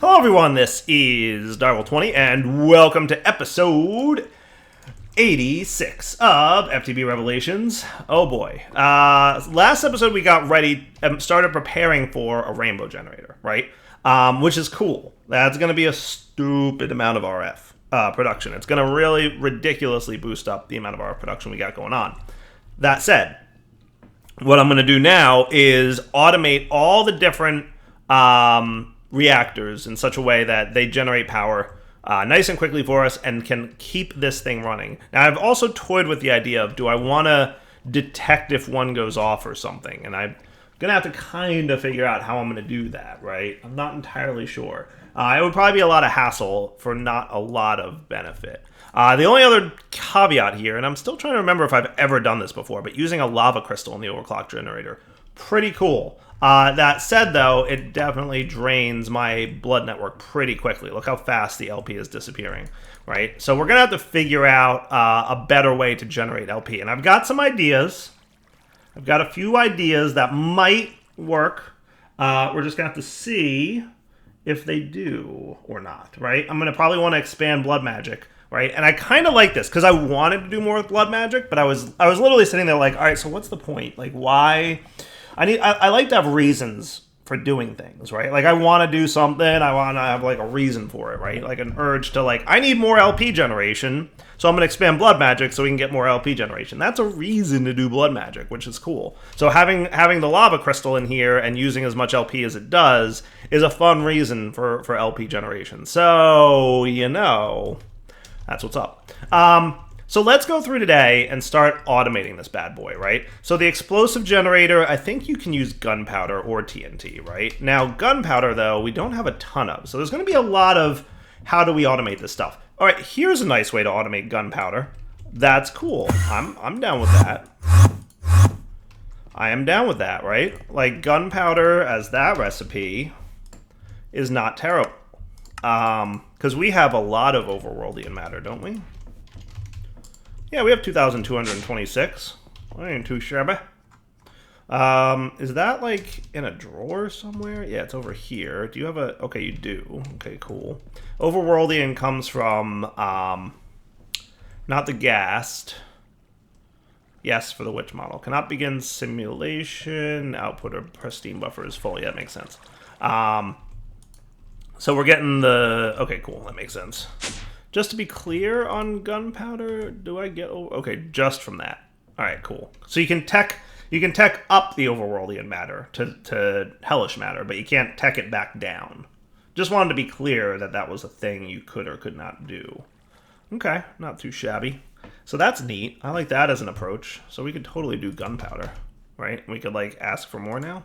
Hello everyone, this is Darwell20 and welcome to episode 86 of FTB Revelations. Oh boy. Last episode we got ready and started preparing for a rainbow generator, right? Which is cool. That's going to be a stupid amount of RF production. It's going to really ridiculously boost up the amount of RF production we got going on. That said, what I'm going to do now is automate all the different reactors in such a way that they generate power nice and quickly for us and can keep this thing running. Now, I've also toyed with the idea of, do I want to detect if one goes off or something? And I'm going to have to kind of figure out how I'm going to do that, right? I'm not entirely sure. It would probably be a lot of hassle for not a lot of benefit. The only other caveat here, and I'm still trying to remember if I've ever done this before, but using a lava crystal in the overclock generator, pretty cool. That said, though, it definitely drains my blood network pretty quickly. Look how fast the LP is disappearing, right? So we're going to have to figure out a better way to generate LP. And I've got some ideas. I've got a few ideas that might work. We're just going to have to see if they do or not, right? I'm going to probably want to expand blood magic. Right, and I kind of like this because I wanted to do more with blood magic, but I was literally sitting there like, all right, so what's the point? Like, why? I like to have reasons for doing things, right? Like, I want to do something, I want to have like a reason for it, right? Like an urge to like, I need more LP generation, so I'm gonna expand blood magic so we can get more LP generation. That's a reason to do blood magic, which is cool. So having the lava crystal in here and using as much LP as it does is a fun reason for LP generation. So that's what's up. So let's go through today and start automating this bad boy, right? So the explosive generator, I think you can use gunpowder or TNT, right? Now, gunpowder, though, we don't have a ton of. So there's going to be a lot of how do we automate this stuff. All right, here's a nice way to automate gunpowder. That's cool. I'm down with that. I am down with that, right? Like, gunpowder as that recipe is not terrible. Because we have a lot of overworldian matter, don't we? Yeah, we have 2,226. That ain't too shabby. Is that like in a drawer somewhere? Yeah, it's over here. Do you have a... Okay, you do. Okay, cool. Overworldian comes from, not the gassed. Yes, for the witch model. Cannot begin simulation. Output or pristine buffer is full. Yeah, that makes sense. So we're getting the... Okay, cool. That makes sense. Just to be clear on gunpowder, do I get... Okay, just from that. All right, cool. So you can tech up the overworldian matter to hellish matter, but you can't tech it back down. Just wanted to be clear that that was a thing you could or could not do. Okay, not too shabby. So that's neat. I like that as an approach. So we could totally do gunpowder, right? We could, like, ask for more now.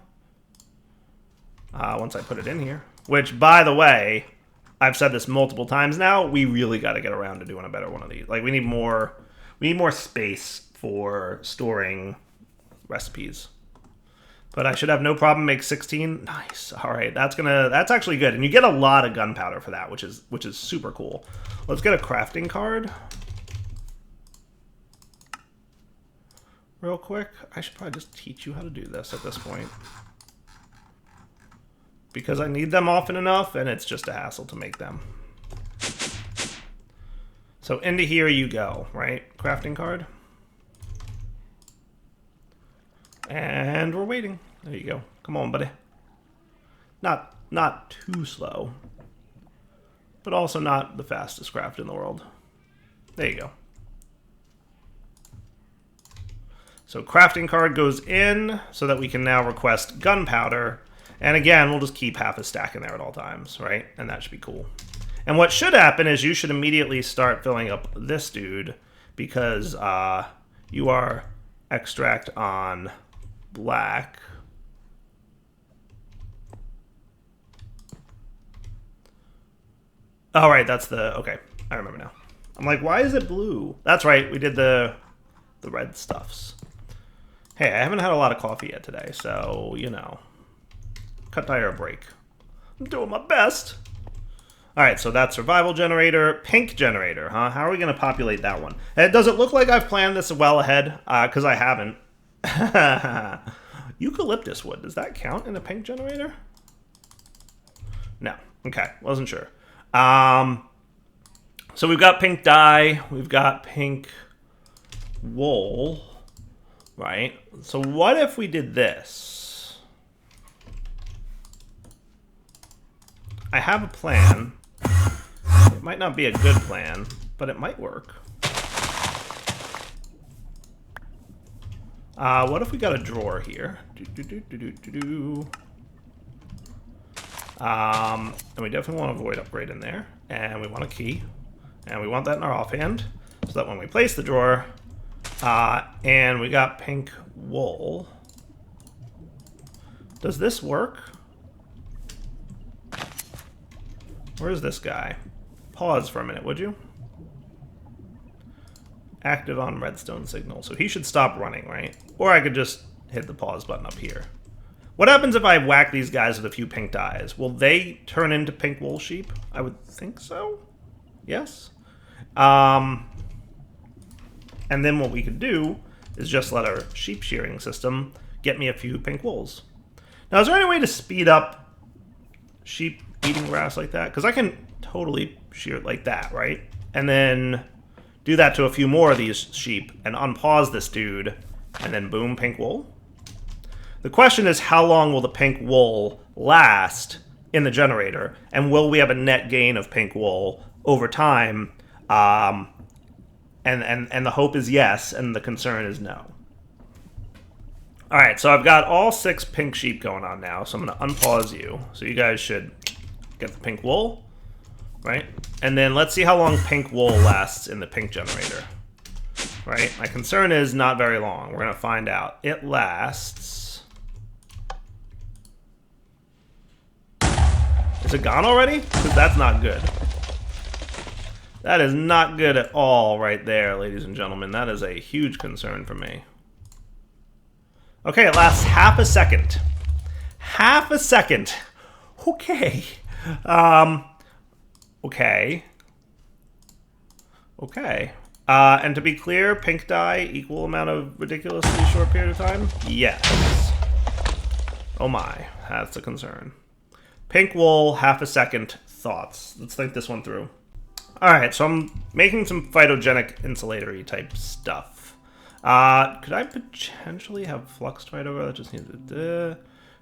Once I put it in here. Which, by the way, I've said this multiple times now, we really got to get around to doing a better one of these. Like, we need more space for storing recipes. But I should have no problem make 16. Nice. All right, that's actually good. And you get a lot of gunpowder for that, which is super cool. Let's get a crafting card. Real quick. I should probably just teach you how to do this at this point. Because I need them often enough, and it's just a hassle to make them. So into here you go, right? Crafting card. And we're waiting. There you go. Come on, buddy. Not too slow, but also not the fastest craft in the world. There you go. So crafting card goes in so that we can now request gunpowder. And again, we'll just keep half a stack in there at all times, right? And that should be cool. And what should happen is you should immediately start filling up this dude because you are extract on black. All right, that's the... Okay, I remember now. I'm like, why is it blue? That's right, we did the red stuffs. Hey, I haven't had a lot of coffee yet today, so, cut tire break. I'm doing my best. All right, so that's survival generator, pink generator, huh? How are we going to populate that one? Does it look like I've planned this well ahead? Because I haven't. Eucalyptus wood, does that count in a pink generator? No. Okay, wasn't sure. So we've got pink dye, we've got pink wool, right? So what if we did this? I have a plan. It might not be a good plan, but it might work. What if we got a drawer here? And we definitely want a void upgrade in there. And we want a key. And we want that in our offhand. So that when we place the drawer, and we got pink wool. Does this work? Where is this guy? Pause for a minute, would you? Active on redstone signal. So he should stop running, right? Or I could just hit the pause button up here. What happens if I whack these guys with a few pink dyes? Will they turn into pink wool sheep? I would think so. Yes. And then what we could do is just let our sheep shearing system get me a few pink wools. Now, is there any way to speed up sheep eating grass like that? Because I can totally shear it like that, right? And then do that to a few more of these sheep and unpause this dude, and then boom, pink wool. The question is, how long will the pink wool last in the generator? And will we have a net gain of pink wool over time? And the hope is yes, and the concern is no. All right, so I've got all 6 pink sheep going on now, so I'm going to unpause you. So you guys should get the pink wool, right? And then let's see how long pink wool lasts in the pink generator, right? My concern is not very long. We're going to find out. It lasts... Is it gone already? Because that's not good. That is not good at all right there, ladies and gentlemen. That is a huge concern for me. Okay, it lasts half a second. Half a second. Okay. Okay. Okay. And to be clear, pink dye, equal amount of ridiculously short period of time? Yes. Oh my, that's a concern. Pink wool, half a second, thoughts. Let's think this one through. Alright, so I'm making some phytogenic insulator-y type stuff. Could I potentially have flux fight over that? Just needs to...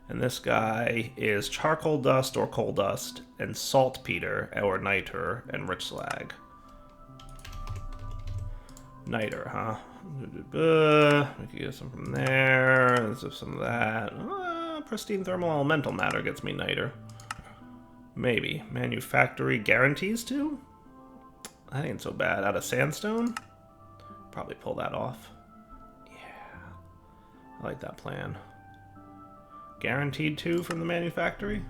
And this guy is charcoal dust or coal dust, and saltpeter or niter and rich slag. Niter, huh? We could get some from there. There's some of that. Pristine thermal elemental matter gets me niter. Maybe. Manufactory guarantees to? That ain't so bad. Out of sandstone? Probably pull that off. Yeah. I like that plan. Guaranteed to from the manufactory?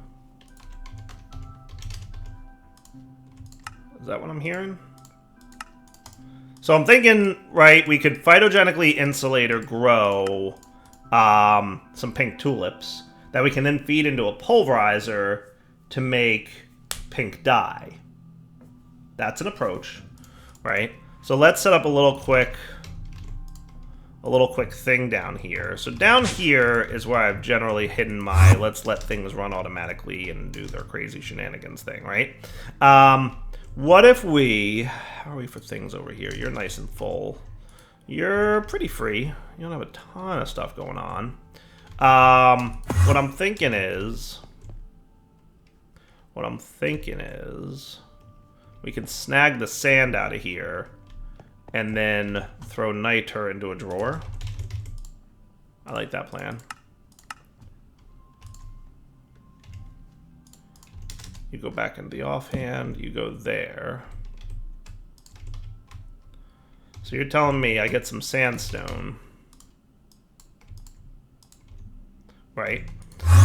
Is that what I'm hearing? So I'm thinking, right, we could phytogenically insulate or grow some pink tulips that we can then feed into a pulverizer to make pink dye. That's an approach, right? So let's set up a little quick thing down here. So down here is where I've generally hidden my let's let things run automatically and do their crazy shenanigans thing, right? What if we... How are we for things over here? You're nice and full. You're pretty free. You don't have a ton of stuff going on. What I'm thinking is... we can snag the sand out of here and then throw niter into a drawer. I like that plan. You go back into the offhand, you go there. So you're telling me I get some sandstone. Right?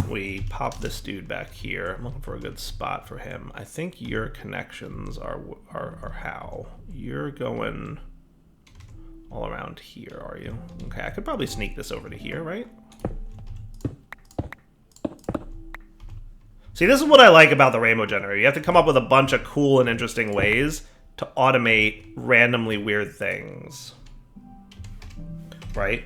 We pop this dude back here. I'm looking for a good spot for him. I think your connections are how? You're going all around here, are you? Okay, I could probably sneak this over to here, right? See, this is what I like about the rainbow generator. You have to come up with a bunch of cool and interesting ways to automate randomly weird things. Right?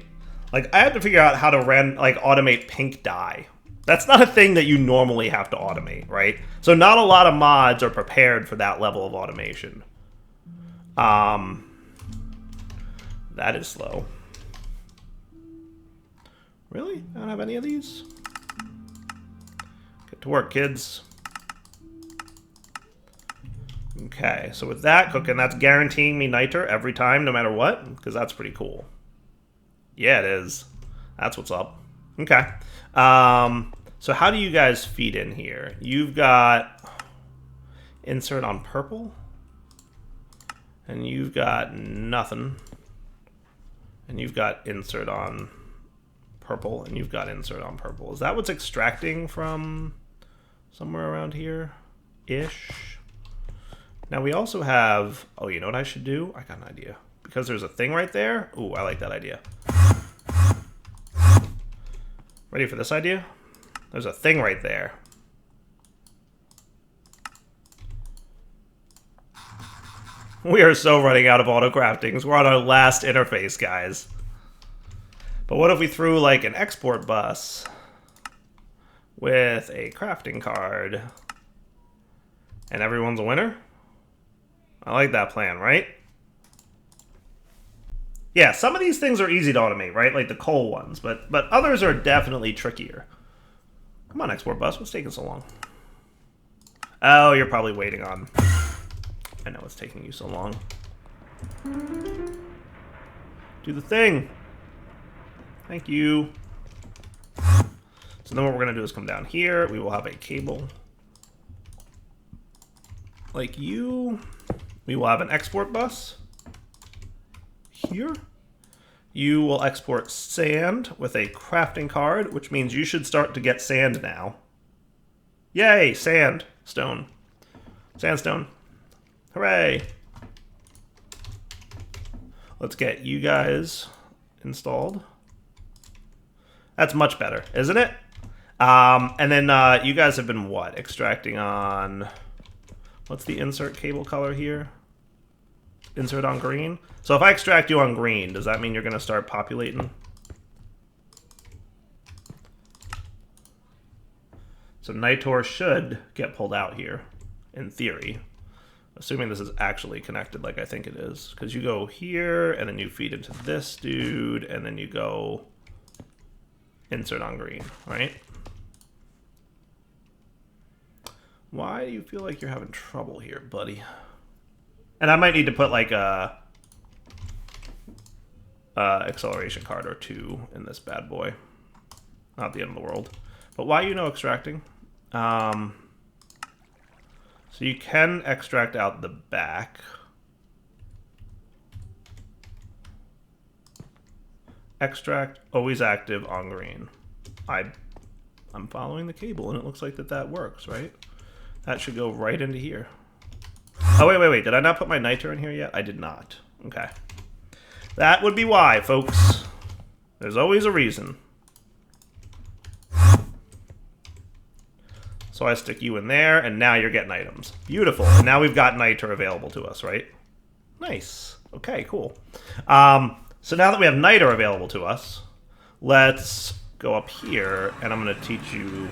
Like, I had to figure out how to automate pink dye. That's not a thing that you normally have to automate, right? So not a lot of mods are prepared for that level of automation. That is slow. Really? I don't have any of these? Get to work, kids. Okay, so with that cooking, that's guaranteeing me niter every time, no matter what, because that's pretty cool. Yeah, it is. That's what's up. Okay. So how do you guys feed in here? You've got insert on purple, and you've got nothing, and you've got insert on purple, and you've got insert on purple. Is that what's extracting from somewhere around here-ish? Now we also have, oh, you know what I should do? I got an idea. Because there's a thing right there. Ooh, I like that idea. Ready for this idea? There's a thing right there. We are so running out of auto craftings. We're on our last interface, guys. But what if we threw like an export bus with a crafting card and everyone's a winner? I like that plan, right? Yeah, some of these things are easy to automate, right? Like the coal ones, but others are definitely trickier. Come on, export bus, what's taking so long? Oh, you're probably waiting on... I know it's taking you so long. Do the thing. Thank you. So then what we're going to do is come down here. We will have a cable. Like you. We will have an export bus. Here. You will export sand with a crafting card, which means you should start to get sand now. Yay, sand. Stone. Sandstone. Hooray. Let's get you guys installed. That's much better, isn't it? And then you guys have been what? Extracting on... What's the insert cable color here? Insert on green. So if I extract you on green, does that mean you're going to start populating? So Niter should get pulled out here, in theory. Assuming this is actually connected like I think it is. Because you go here, and then you feed into this dude, and then you go insert on green, right? Why do you feel like you're having trouble here, buddy? And I might need to put like a acceleration card or two in this bad boy. Not the end of the world. But why no extracting? So you can extract out the back. Extract always active on green. I'm following the cable and it looks like that works, right? That should go right into here. Oh, wait. Did I not put my niter in here yet? I did not. Okay. That would be why, folks. There's always a reason. So I stick you in there, and now you're getting items. Beautiful. And now we've got niter available to us, right? Nice. Okay, cool. So now that we have niter available to us, let's go up here, and I'm going to teach you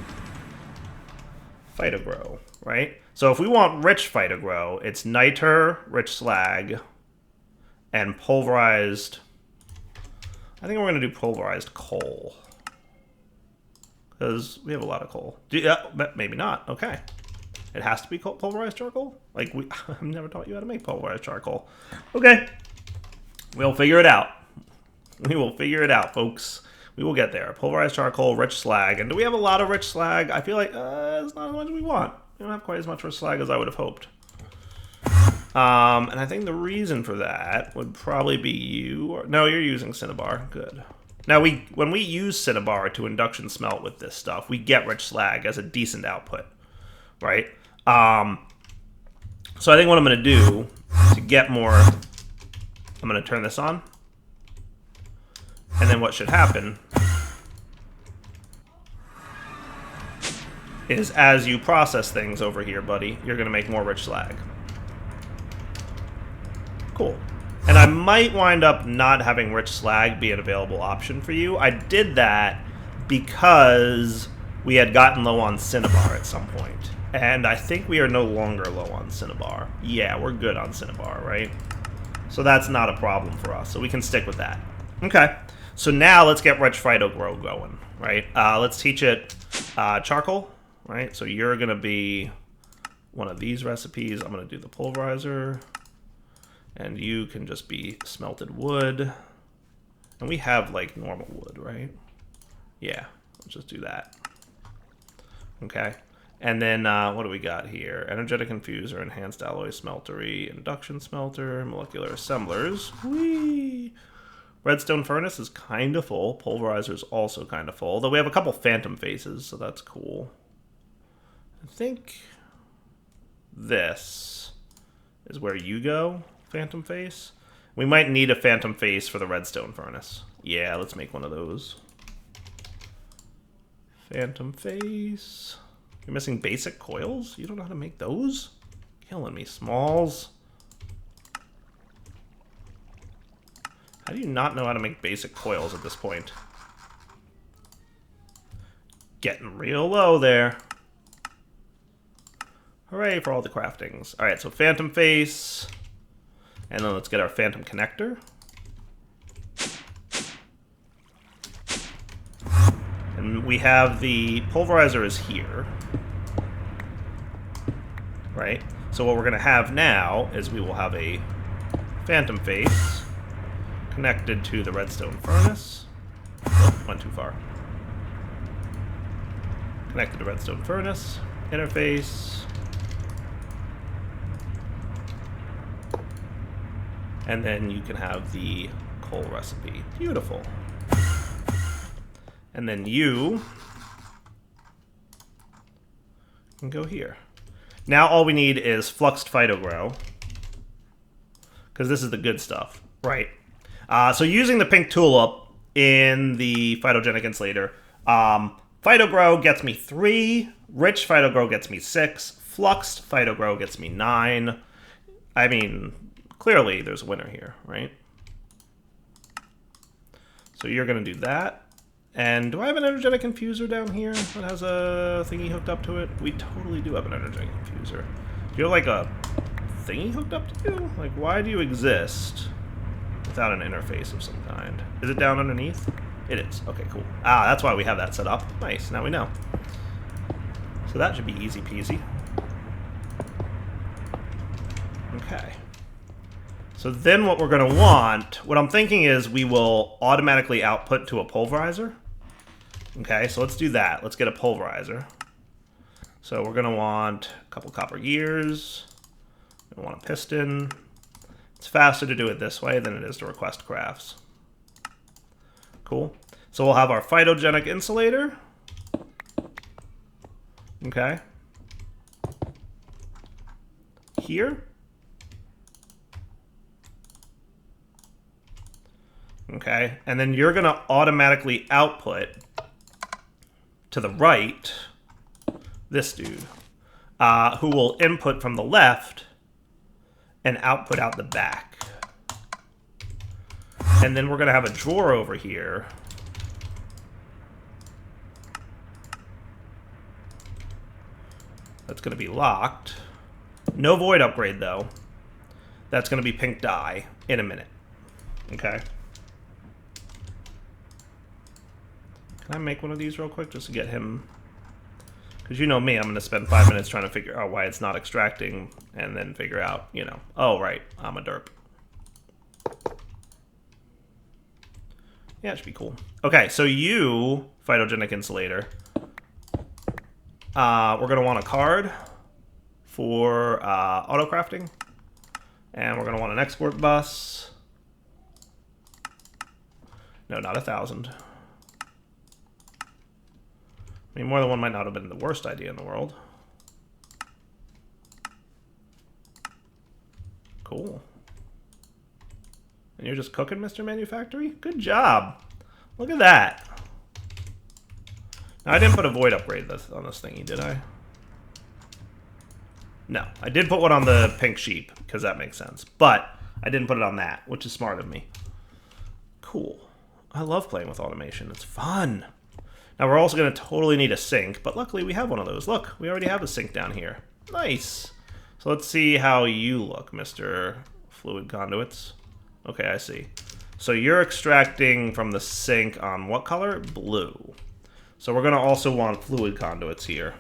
Phytogrow, right? So if we want rich Phytogrow, it's niter, rich slag, and pulverized... I think we're going to do pulverized coal. Because we have a lot of coal. Maybe not. Okay. It has to be pulverized charcoal? Like, I've never taught you how to make pulverized charcoal. Okay. We'll figure it out. We will figure it out, folks. We will get there. Pulverized charcoal, rich slag. And do we have a lot of rich slag? I feel like it's not as much as we want. We don't have quite as much rich slag as I would have hoped. And I think the reason for that would probably be you. No, you're using Cinnabar. Good. Now, when we use Cinnabar to induction smelt with this stuff, we get rich slag as a decent output, right? So I think what I'm going to do to get more, I'm going to turn this on. And then what should happen is as you process things over here, buddy, you're going to make more rich slag. Cool. And I might wind up not having rich slag be an available option for you. I did that because we had gotten low on Cinnabar at some point. And I think we are no longer low on Cinnabar. Yeah, we're good on Cinnabar, right? So that's not a problem for us. So we can stick with that. Okay. So now let's get Rich Phytogrow going, right? Let's teach it charcoal, right? So you're going to be one of these recipes. I'm going to do the pulverizer. And you can just be smelted wood. And we have, like, normal wood, right? Yeah, let's just do that. Okay. And then what do we got here? Energetic infuser, enhanced alloy smeltery, induction smelter, molecular assemblers. Whee! Redstone furnace is kind of full. Pulverizer is also kind of full. Though we have a couple phantom faces, so that's cool. I think this is where you go, phantom face. We might need a phantom face for the redstone furnace. Yeah, let's make one of those. Phantom face. You're missing basic coils? You don't know how to make those? Killing me, Smalls. How do you not know how to make basic coils at this point? Getting real low there. Hooray for all the craftings. Alright, so phantom face. And then let's get our phantom connector. And we have the pulverizer is here. Right? So what we're going to have now is we will have a phantom face connected to the redstone furnace. Oh, went too far. Connected to redstone furnace. Interface. And then you can have the coal recipe. Beautiful. And then you can go here. Now all we need is fluxed phytogrow, because this is the good stuff, right? So using the pink tulip in the Phytogenic insulator, phytogrow gets me 3, rich phytogrow gets me 6, fluxed phytogrow gets me 9. I mean, clearly there's a winner here, right? So you're going to do that. And do I have an energetic infuser down here that has a thingy hooked up to it? We totally do have an energetic infuser. Do you have like a thingy hooked up to you? Like, why do you exist without an interface of some kind? Is it down underneath? It is. Okay, cool. Ah, that's why we have that set up. Nice, now we know. So that should be easy peasy. Okay. So then what we're going to want, what I'm thinking is we will automatically output to a pulverizer. Okay, so let's do that. Let's get a pulverizer. So we're going to want a couple copper gears. We want a piston. It's faster to do it this way than it is to request crafts. Cool. So we'll have our phytogenic insulator. Okay. Here. Okay, and then you're going to automatically output to the right this dude, who will input from the left and output out the back. And then we're going to have a drawer over here that's going to be locked. No void upgrade, though. That's going to be pink dye in a minute. Okay. Can I make one of these real quick just to get him? Because you know me, I'm going to spend 5 minutes trying to figure out why it's not extracting and then figure out, you know, oh, right, I'm a derp. Yeah, it should be cool. Okay, so you, Phytogenic Insulator, we're going to want a card for auto crafting. And we're going to want an export bus. No, not 1,000. I mean, more than one might not have been the worst idea in the world. Cool. And you're just cooking, Mr. Manufactory? Good job. Look at that. Now, I didn't put a void upgrade on this thingy, did I? No. I did put one on the pink sheep, because that makes sense. But I didn't put it on that, which is smart of me. Cool. I love playing with automation. It's fun. Now we're also going to totally need a sink, but luckily we have one of those. Look, we already have a sink down here. Nice. So let's see how you look, Mr. Fluid Conduits. Okay, I see. So you're extracting from the sink on what color? Blue. So we're going to also want fluid conduits here.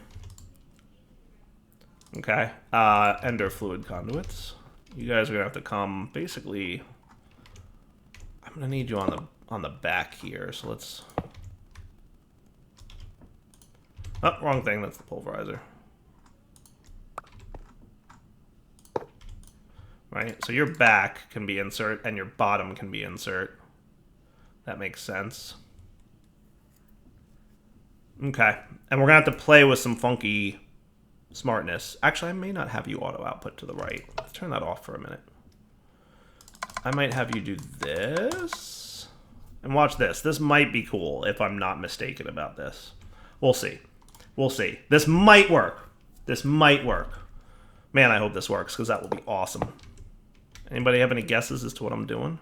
Okay. Ender fluid conduits. You guys are going to have to come basically... I'm going to need you on the back here. So let's... Oh, wrong thing. That's the pulverizer. Right? So your back can be insert and your bottom can be insert. That makes sense. Okay. And we're going to have to play with some funky smartness. Actually, I may not have you auto output to the right. Let's turn that off for a minute. I might have you do this. And watch this. This might be cool if I'm not mistaken about this. We'll see. We'll see. This might work. This might work. Man, I hope this works because that will be awesome. Anybody have any guesses as to what I'm doing?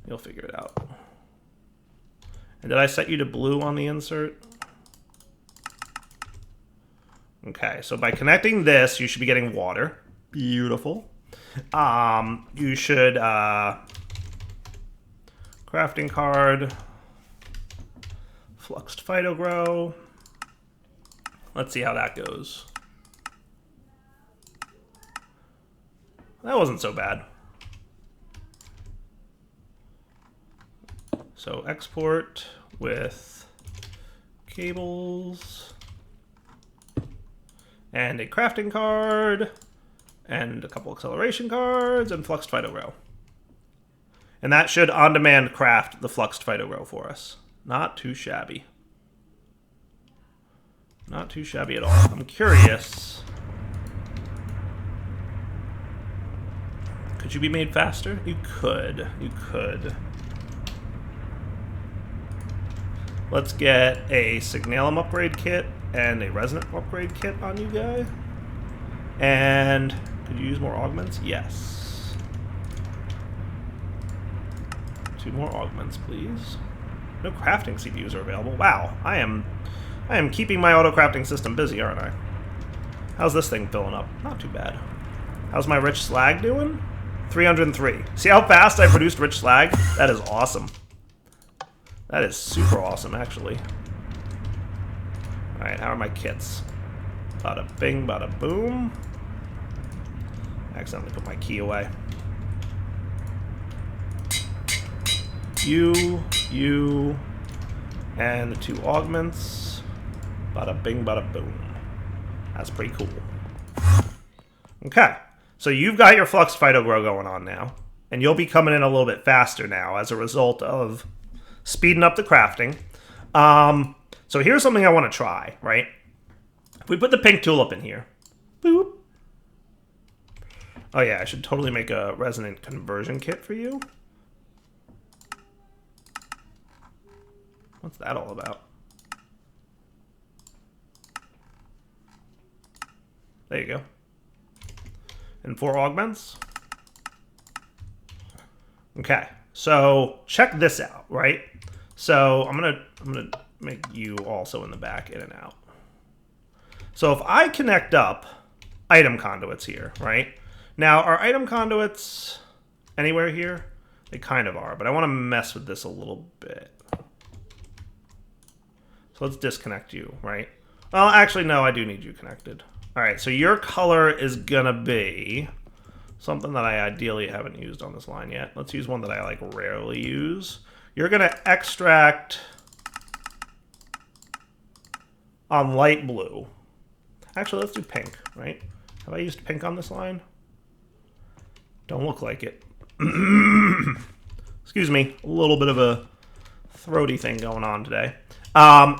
You'll figure it out. And did I set you to blue on the insert? Okay, so by connecting this, you should be getting water. Beautiful. You should crafting card, fluxed phytogrow. Let's see how that goes. That wasn't so bad. So export with cables and a crafting card and a couple acceleration cards and fluxed phytogrow. And that should on-demand craft the fluxed phytogrow for us. Not too shabby. Not too shabby at all. I'm curious. Could you be made faster? You could. You could. Let's get a Signalum upgrade kit and a Resonant upgrade kit on you guy. And could you use more augments? Yes. 2 more augments, please. No crafting CPUs are available. Wow, I am keeping my auto crafting system busy, aren't I? How's this thing filling up? Not too bad. How's my rich slag doing? 303. See how fast I produced rich slag? That is awesome. That is super awesome, actually. Alright, how are my kits? Bada bing, bada boom. I accidentally put my key away. You, and the 2 augments. Bada bing, bada boom. That's pretty cool. Okay. So you've got your flux phytogrow going on now, and you'll be coming in a little bit faster now as a result of speeding up the crafting. So here's something I want to try, right? If we put the pink tulip in here, boop. Oh yeah, I should totally make a resonant conversion kit for you. What's that all about? There you go. And 4 augments. Okay, so check this out, right? So I'm gonna make you also in the back, in and out. So if I connect up item conduits here, right? Now, are item conduits anywhere here? They kind of are, but I want to mess with this a little bit. So let's disconnect you, right? Well, actually, no, I do need you connected. All right, so your color is gonna be something that I ideally haven't used on this line yet. Let's use one that I like rarely use. You're gonna extract on light blue. Actually, let's do pink, right? Have I used pink on this line? Don't look like it. Excuse me, a little bit of a throaty thing going on today.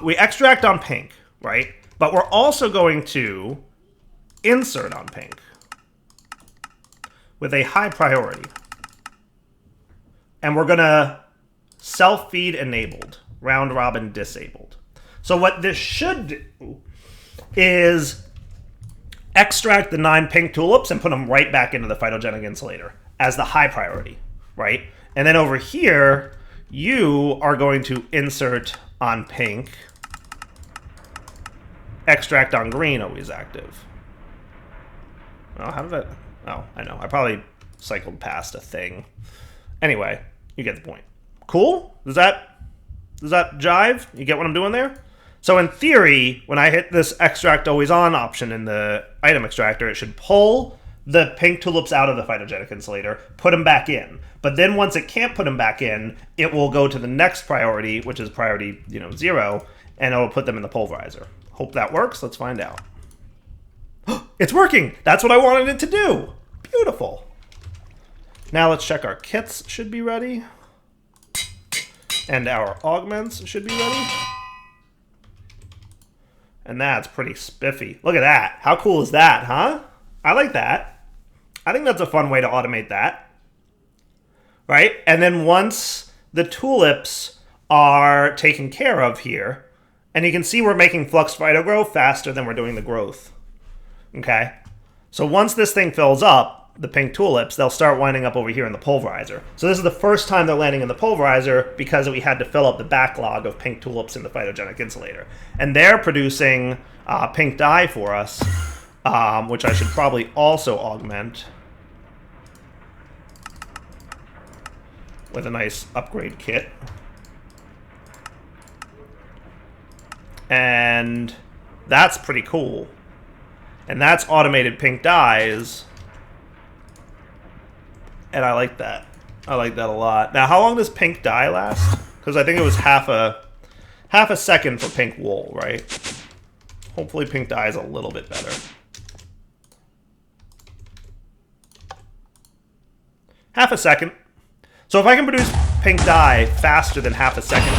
We extract on pink, right? But we're also going to insert on pink with a high priority. And we're going to self-feed enabled, round robin disabled. So what this should do is extract the 9 pink tulips and put them right back into the phytogenic insulator as the high priority, right? And then over here, you are going to insert on pink extract on green always active. Oh, how did that... Oh, I know. I probably cycled past a thing. Anyway, you get the point. Cool? Does that jive? You get what I'm doing there? So in theory, when I hit this extract always on option in the item extractor, it should pull the pink tulips out of the phytogenic insulator, put them back in. But then once it can't put them back in, it will go to the next priority, which is priority 0, and it'll put them in the pulverizer. Hope that works. Let's find out. It's working! That's what I wanted it to do! Beautiful. Now let's check our kits should be ready. And our augments should be ready. And that's pretty spiffy. Look at that. How cool is that, huh? I like that. I think that's a fun way to automate that. Right? And then once the tulips are taken care of here, and you can see we're making flux phytogrow faster than we're doing the growth. Okay? So once this thing fills up, the pink tulips, they'll start winding up over here in the pulverizer. So this is the first time they're landing in the pulverizer because we had to fill up the backlog of pink tulips in the phytogenic insulator. And they're producing pink dye for us, which I should probably also augment with a nice upgrade kit. And that's pretty cool. And that's automated pink dyes. And I like that. I like that a lot. Now, how long does pink dye last? Because I think it was half a second for pink wool, right? Hopefully pink dye is a little bit better. Half a second. So if I can produce pink dye faster than half a second,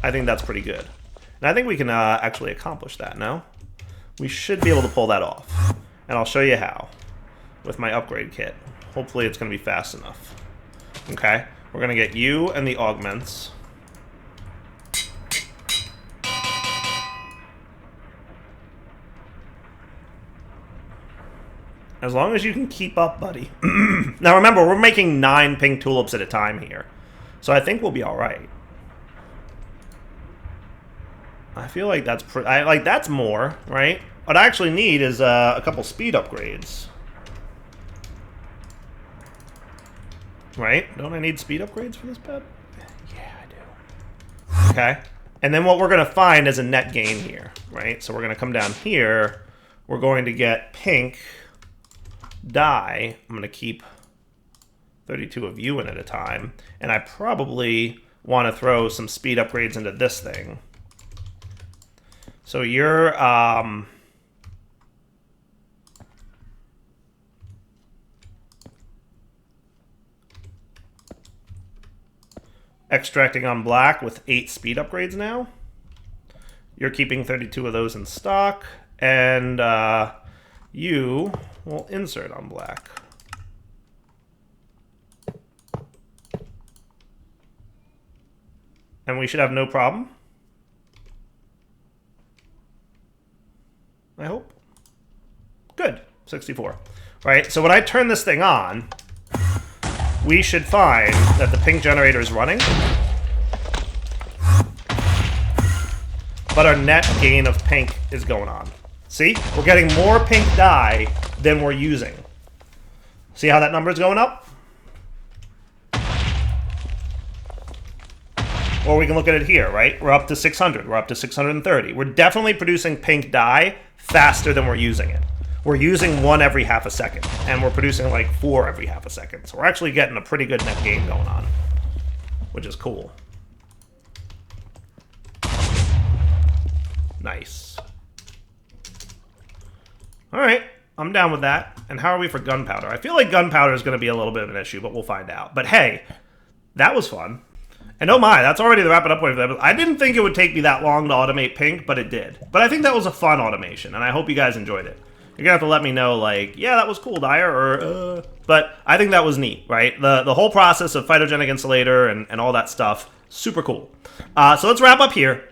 I think that's pretty good. And I think we can actually accomplish that, no? We should be able to pull that off. And I'll show you how with my upgrade kit. Hopefully it's going to be fast enough. Okay, we're going to get you and the augments. As long as you can keep up, buddy. Now remember, we're making 9 pink tulips at a time here. So I think we'll be alright. I feel like that's that's more, right? What I actually need is a couple speed upgrades. Right? Don't I need speed upgrades for this pet? Yeah, I do. Okay. And then what we're going to find is a net gain here, right? So we're going to come down here. We're going to get pink dye. I'm going to keep 32 of you in at a time. And I probably want to throw some speed upgrades into this thing. So you're... extracting on black with 8 speed upgrades now. You're keeping 32 of those in stock. And you will insert on black. And we should have no problem. I hope. Good. 64. Right, so when I turn this thing on, we should find that the pink generator is running. But our net gain of pink is going on. See? We're getting more pink dye than we're using. See how that number is going up? Or we can look at it here, right? We're up to 600. We're up to 630. We're definitely producing pink dye faster than we're using it. We're using 1 every half a second, and we're producing like 4 every half a second. So we're actually getting a pretty good net gain going on, which is cool. Nice. All right, I'm down with that. And how are we for gunpowder? I feel like gunpowder is going to be a little bit of an issue, but we'll find out. But hey, that was fun. And oh my, that's already the wrap it up point for that. I didn't think it would take me that long to automate pink, but it did. But I think that was a fun automation, and I hope you guys enjoyed it. You're gonna have to let me know, like, yeah, that was cool, Dyer, or, But I think that was neat, right? The whole process of phytogenic insulator and all that stuff, super cool. So let's wrap up here.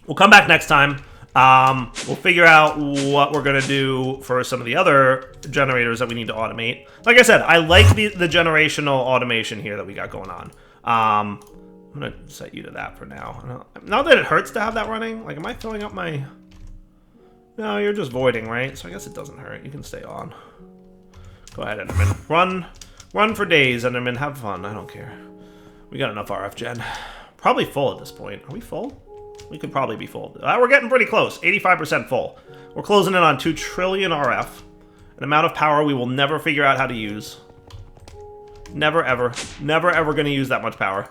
We'll come back next time. We'll figure out what we're gonna do for some of the other generators that we need to automate. Like I said, I like the generational automation here that we got going on. I'm gonna set you to that for now. Not that it hurts to have that running. Like, am I filling up my... No, you're just voiding, right? So I guess it doesn't hurt. You can stay on. Go ahead, Enderman. Run for days, Enderman. Have fun. I don't care. We got enough RF gen. Probably full at this point. Are we full? We could probably be full. We're getting pretty close. 85% full. We're closing in on 2 trillion RF. An amount of power we will never figure out how to use. Never, ever. Never, ever going to use that much power.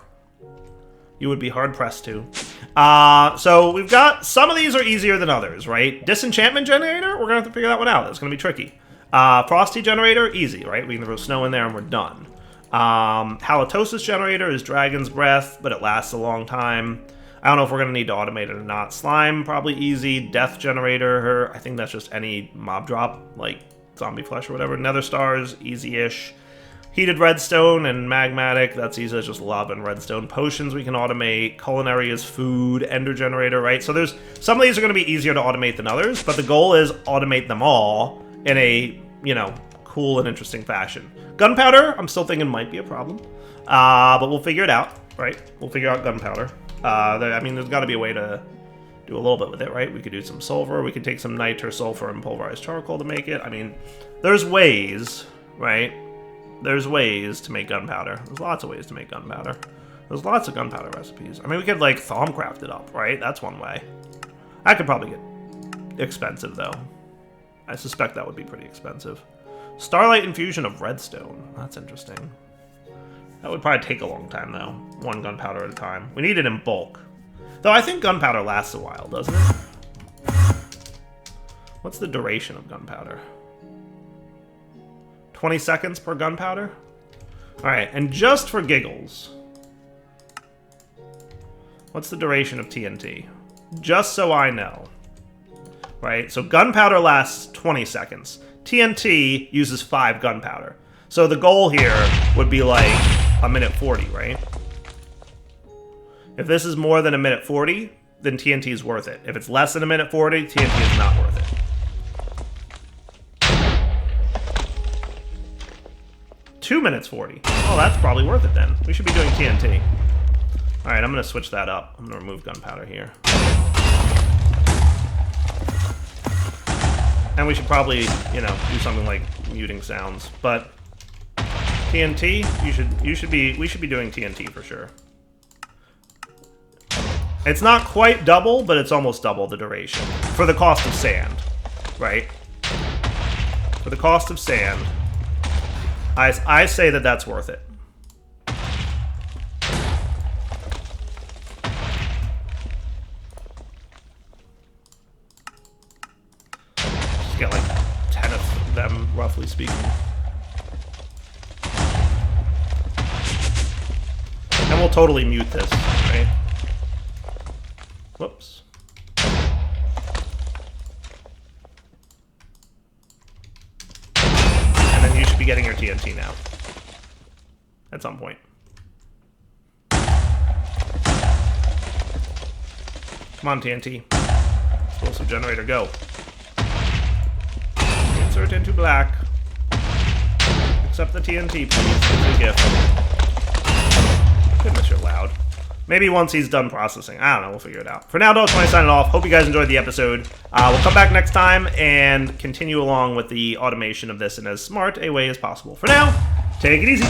You would be hard-pressed to. So we've got... Some of these are easier than others, right? Disenchantment generator? We're going to have to figure that one out. That's going to be tricky. Frosty generator? Easy, right? We can throw snow in there and we're done. Halitosis generator is Dragon's Breath, but it lasts a long time. I don't know if we're going to need to automate it or not. Slime, probably easy. Death generator, I think that's just any mob drop, like zombie flesh or whatever. Nether stars, easy-ish. Heated redstone and magmatic, that's easy, it's just lava and redstone. Potions we can automate. Culinary is food. Ender generator, right? So there's some of these are going to be easier to automate than others, but the goal is automate them all in a, you know, cool and interesting fashion. Gunpowder, I'm still thinking might be a problem, but we'll figure it out, right? We'll figure out gunpowder. I mean, there's got to be a way to do a little bit with it, right? We could do some sulfur. We could take some niter, sulfur, and pulverized charcoal to make it. I mean, there's ways, right? There's ways to make gunpowder. There's lots of ways to make gunpowder. There's lots of gunpowder recipes. I mean, we could, like, Thaumcraft it up, right? That's one way. That could probably get expensive, though. I suspect that would be pretty expensive. Starlight infusion of redstone. That's interesting. That would probably take a long time, though. 1 gunpowder at a time. We need it in bulk. Though I think gunpowder lasts a while, doesn't it? What's the duration of gunpowder? 20 seconds per gunpowder? Alright, and just for giggles, what's the duration of TNT? Just so I know. Right, so gunpowder lasts 20 seconds. TNT uses 5 gunpowder. So the goal here would be like a minute 40, right? If this is more than a minute 40, then TNT is worth it. If it's less than a minute 40, TNT is not worth it. 2 minutes 40. Oh, that's probably worth it then. We should be doing TNT. Alright, I'm going to switch that up. I'm going to remove gunpowder here. And we should probably, you know, do something like muting sounds. But TNT, we should be doing TNT for sure. It's not quite double, but it's almost double the duration. For the cost of sand, right? For the cost of sand, I say that that's worth it. Just get like 10 of them, roughly speaking. And we'll totally mute this, right? Whoops. And then you should be getting your TNT now. At some point. Come on, TNT. Explosive generator, go. Insert into black. Accept the TNT, please. It's a gift. Goodness, you're loud. Maybe once he's done processing. I don't know. We'll figure it out. For now, Dog20 signing off. Hope you guys enjoyed the episode. We'll come back next time and continue along with the automation of this in as smart a way as possible. For now, take it easy.